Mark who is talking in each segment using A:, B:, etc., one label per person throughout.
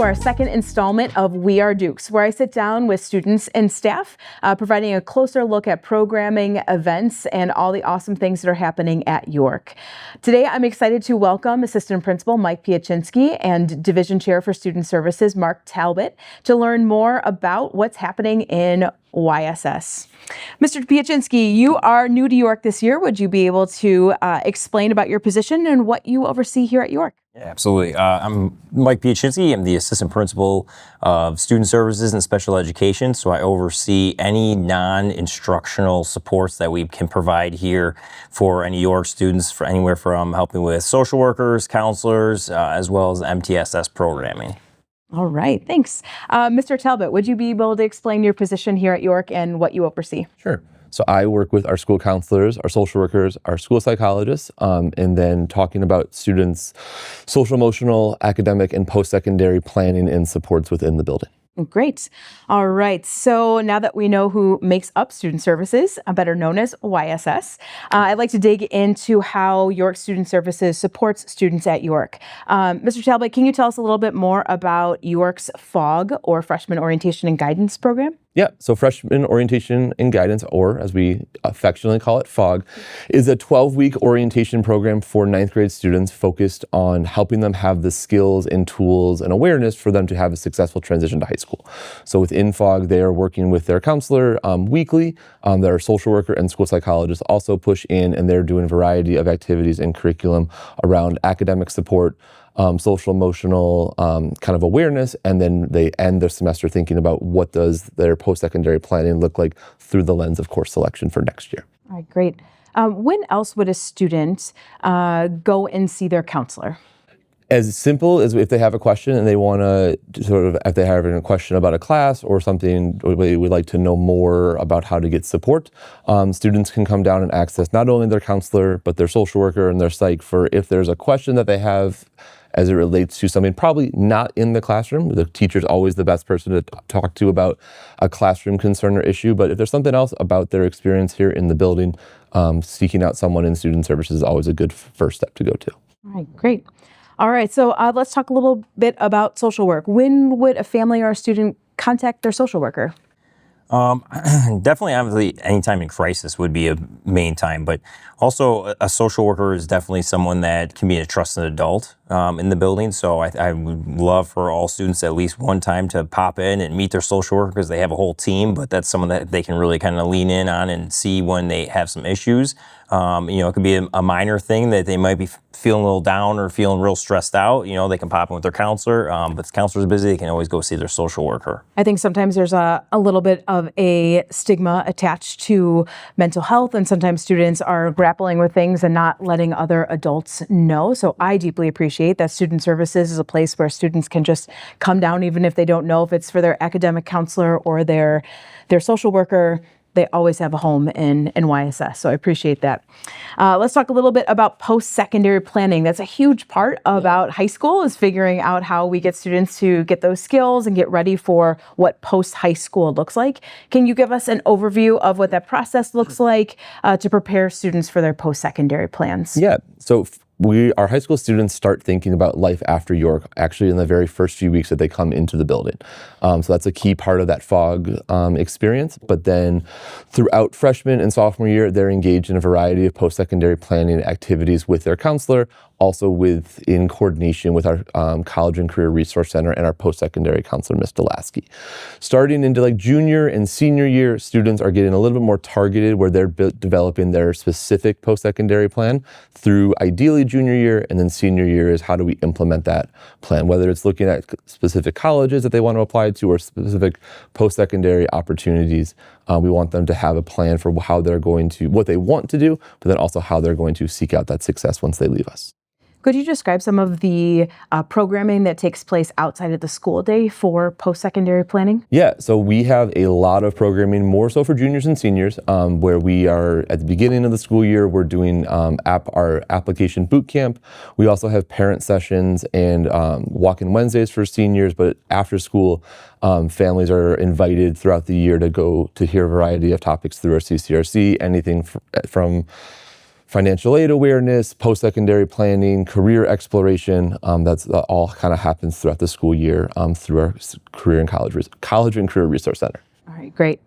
A: to our second installment of We Are Dukes, where I sit down with students and staff, providing a closer look at programming, events, and all the awesome things that are happening at York. Today, I'm excited to welcome Assistant Principal Mike Piechocinski and Division Chair for Student Services, Mark Talbot, to learn more about what's happening in YSS. Mr. Piechocinski, you are new to York this year. Would you be able to explain about your position and what you oversee here at York?
B: Yeah, absolutely. I'm Mike Piechocinski. I'm the Assistant Principal of Student Services and Special Education, so I oversee any non-instructional supports that we can provide here for any York students, for anywhere from helping with social workers, counselors, as well as MTSS programming.
A: All right, thanks. Mr. Talbot, would you be able to explain your position here at York and what you oversee?
C: Sure. So I work with our school counselors, our social workers, our school psychologists, and then talking about students' social, emotional, academic, and post-secondary planning and supports within the building.
A: Great. All right. So now that we know who makes up Student Services, better known as YSS, I'd like to dig into how York Student Services supports students at York. Mr. Talbot, can you tell us a little bit more about York's FOG, or Freshman Orientation and Guidance Program?
C: Yeah, so Freshman Orientation and Guidance, or as we affectionately call it, FOG, is a 12-week orientation program for ninth grade students focused on helping them have the skills and tools and awareness for them to have a successful transition to high school. So within FOG, they are working with their counselor weekly. Their social worker and school psychologist also push in, and they're doing a variety of activities and curriculum around academic support, social, emotional kind of awareness, and then they end their semester thinking about what does their post-secondary planning look like through the lens of course selection for next year.
A: All right, great. When else would a student go and see their counselor?
C: As simple as if they have a question and they want to if they have a question about a class or something, they would like to know more about how to get support, students can come down and access not only their counselor, but their social worker and their psych for if there's a question that they have as it relates to something probably not in the classroom. The teacher's always the best person to talk to about a classroom concern or issue, but if there's something else about their experience here in the building, seeking out someone in Student Services is always a good first step to go to.
A: All right, great. All right, so let's talk a little bit about social work. When would a family or a student contact their social worker?
B: Definitely, obviously, any time in crisis would be a main time, but also a social worker is definitely someone that can be a trusted adult in the building. So I would love for all students at least one time to pop in and meet their social worker, because they have a whole team, but that's someone that they can really kind of lean in on and see when they have some issues. It could be a minor thing that they might be feeling a little down or feeling real stressed out. They can pop in with their counselor, but if the counselor's busy, they can always go see their social worker.
A: I think sometimes there's a little bit of a stigma attached to mental health, and sometimes students are grappling with things and not letting other adults know. So I deeply appreciate that Student Services is a place where students can just come down, even if they don't know if it's for their academic counselor or their social worker. They always have a home in YSS, so I appreciate that. Let's talk a little bit about post-secondary planning. That's a huge part about high school, is figuring out how we get students to get those skills and get ready for what post-high school looks like. Can you give us an overview of what that process looks like to prepare students for their post-secondary plans?
C: Yeah, so our high school students start thinking about life after York actually in the very first few weeks that they come into the building. So that's a key part of that FOG experience. But then throughout freshman and sophomore year, they're engaged in a variety of post-secondary planning activities with their counselor, also in coordination with our College and Career Resource Center and our post-secondary counselor, Ms. Delaski. Starting into junior and senior year, students are getting a little bit more targeted, where they're developing their specific post-secondary plan through ideally junior year, and then senior year is how do we implement that plan, whether it's looking at specific colleges that they want to apply to or specific post-secondary opportunities. We want them to have a plan for what they want to do, but then also how they're going to seek out that success once they leave us.
A: Could you describe some of the programming that takes place outside of the school day for post-secondary planning?
C: Yeah, so we have a lot of programming, more so for juniors and seniors, where we are at the beginning of the school year, we're doing our application boot camp. We also have parent sessions and walk-in Wednesdays for seniors, but after school, families are invited throughout the year to go to hear a variety of topics through our CCRC, anything from financial aid awareness, post-secondary planning, career exploration. That's all kind of happens throughout the school year through our career and college and career resource center.
A: All right, great.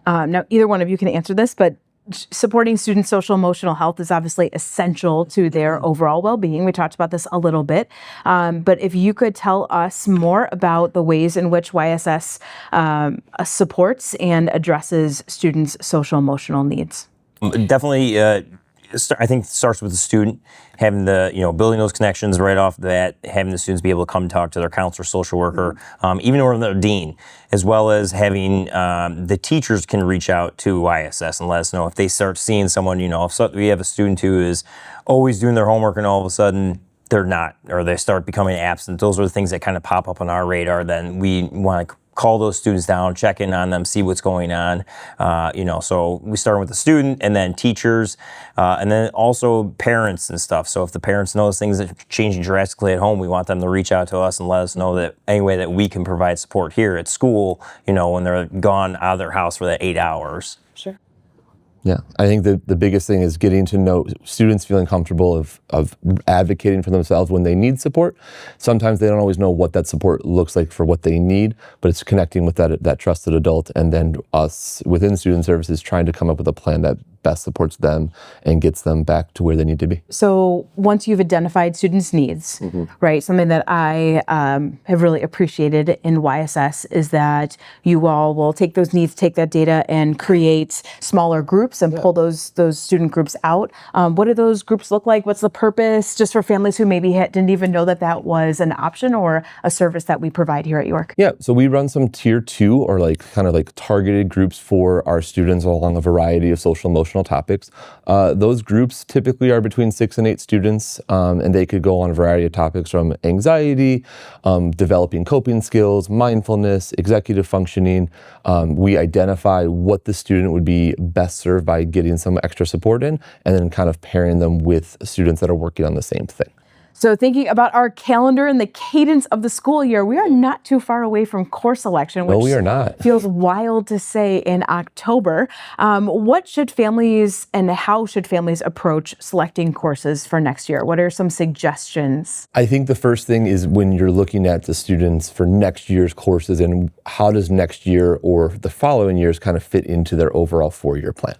A: Now, either one of you can answer this, but supporting students' social emotional health is obviously essential to their overall well-being. We talked about this a little bit, but if you could tell us more about the ways in which YSS supports and addresses students' social emotional needs.
B: Definitely, I think it starts with the student having building those connections right off the bat, having the students be able to come talk to their counselor, social worker, even or their dean, as well as having the teachers can reach out to ISS and let us know if they start seeing someone, if we have a student who is always doing their homework and all of a sudden they're not, or they start becoming absent. Those are the things that kind of pop up on our radar. Then we want to call those students down, check in on them, see what's going on. So we start with the student and then teachers, and then also parents and stuff. So if the parents notice things that are changing drastically at home, we want them to reach out to us and let us know that any way that we can provide support here at school, when they're gone out of their house for that 8 hours.
A: Sure.
C: Yeah, I think the biggest thing is getting to know students, feeling comfortable of advocating for themselves when they need support. Sometimes they don't always know what that support looks like for what they need, but it's connecting with that trusted adult, and then us within student services trying to come up with a plan that best supports them and gets them back to where they need to be.
A: So once you've identified students' needs, right, something that I have really appreciated in YSS is that you all will take those needs, take that data, and create smaller groups and pull those student groups out. What do those groups look like? What's the purpose? Just for families who maybe didn't even know that was an option or a service that we provide here at York.
C: Yeah, so we run some tier 2 or kind of targeted groups for our students along a variety of social emotional topics. Those groups typically are between 6 and 8 students, and they could go on a variety of topics from anxiety, developing coping skills, mindfulness, executive functioning. We identify what the student would be best served by getting some extra support in, and then kind of pairing them with students that are working on the same thing.
A: So thinking about our calendar and the cadence of the school year, we are not too far away from course selection, which
C: No, we are not.
A: feels wild to say in October. What should families and how should families approach selecting courses for next year? What are some suggestions?
C: I think the first thing is when you're looking at the students for next year's courses and how does next year or the following years kind of fit into their overall 4-year plan.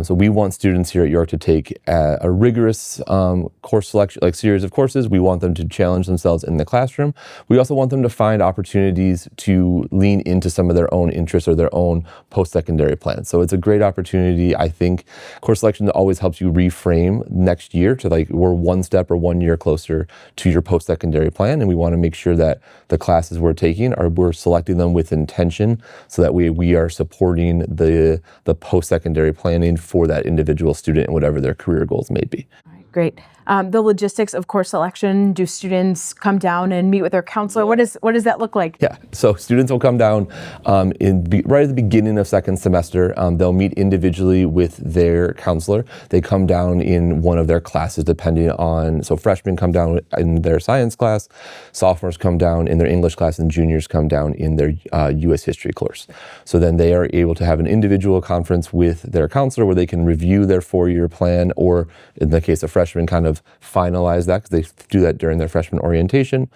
C: So we want students here at York to take a rigorous course selection, series of courses. We want them to challenge themselves in the classroom. We also want them to find opportunities to lean into some of their own interests or their own post-secondary plans. So it's a great opportunity. I think course selection always helps you reframe next year to we're one step or 1 year closer to your post-secondary plan, and we want to make sure that the classes we're taking we're selecting them with intention, so that we are supporting the post-secondary planning for that individual student and whatever their career goals may be.
A: All right, great. The logistics of course selection, do students come down and meet with their counselor? What does that look like?
C: Yeah, so students will come down right at the beginning of second semester. They'll meet individually with their counselor. They come down in one of their classes depending on, so freshmen come down in their science class, sophomores come down in their English class, and juniors come down in their U.S. history course. So then they are able to have an individual conference with their counselor where they can review their 4-year plan, or in the case of freshmen, kind of finalize that, because they do that during their freshman orientation,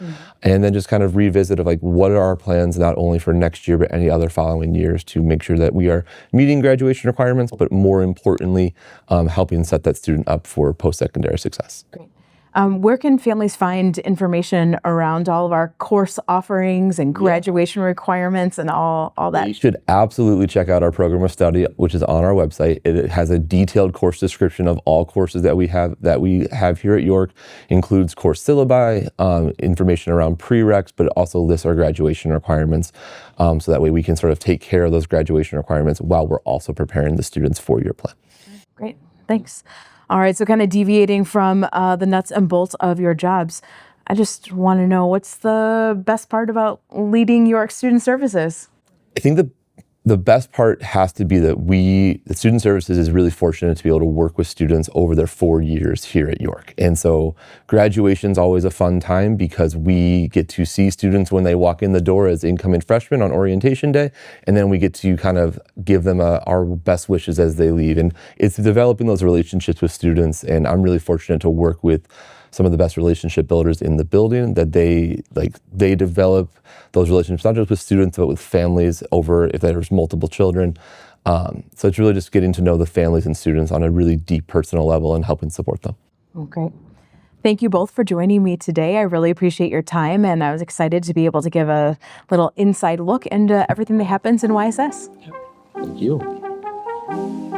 C: and then just kind of revisit of what are our plans not only for next year but any other following years, to make sure that we are meeting graduation requirements, but more importantly, helping set that student up for post-secondary success.
A: Great. Where can families find information around all of our course offerings and graduation requirements and all that?
C: You should absolutely check out our program of study, which is on our website. It has a detailed course description of all courses that we have here at York. Includes course syllabi, information around prereqs, but it also lists our graduation requirements. So that way we can sort of take care of those graduation requirements while we're also preparing the students' 4-year plan.
A: Great, thanks. All right, so kind of deviating from the nuts and bolts of your jobs, I just want to know, what's the best part about leading York Student Services?
C: I think the best part has to be that the student services is really fortunate to be able to work with students over their 4 years here at York. And so graduation's always a fun time because we get to see students when they walk in the door as incoming freshmen on orientation day, and then we get to kind of give them our best wishes as they leave. And it's developing those relationships with students, and I'm really fortunate to work with some of the best relationship builders in the building, that they develop those relationships not just with students but with families over if there's multiple children. So it's really just getting to know the families and students on a really deep personal level and helping support them.
A: Okay. Thank you both for joining me today. I really appreciate your time, and I was excited to be able to give a little inside look into everything that happens in YSS.
C: Thank you.